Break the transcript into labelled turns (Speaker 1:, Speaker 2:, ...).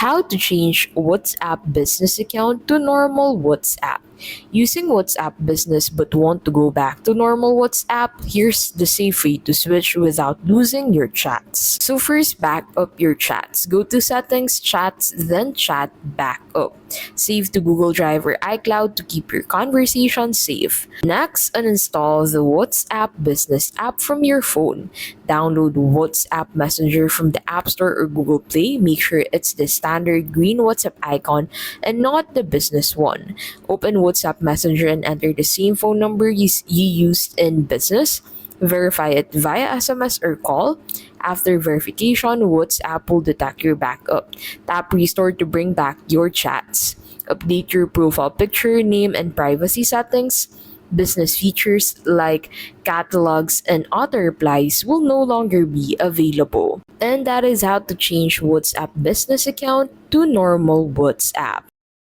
Speaker 1: How to change WhatsApp business account to normal WhatsApp. Using WhatsApp business but want to go back to normal WhatsApp? Here's the safe way to switch without losing your chats. So first, back up your chats. Go to settings, chats, then chat backup. Save to Google Drive or iCloud to keep your conversations safe. Next, uninstall the WhatsApp business app from your phone. Download WhatsApp Messenger from the App Store or Google Play. Make sure it's the standard green WhatsApp icon and not the business one. Open WhatsApp Messenger and enter the same phone number you used in business. Verify it via SMS or call. After verification, WhatsApp will detect your backup. Tap Restore to bring back your chats. Update your profile picture, name, and privacy settings. Business features like catalogs and auto replies will no longer be available. And that is how to change WhatsApp business account to normal WhatsApp.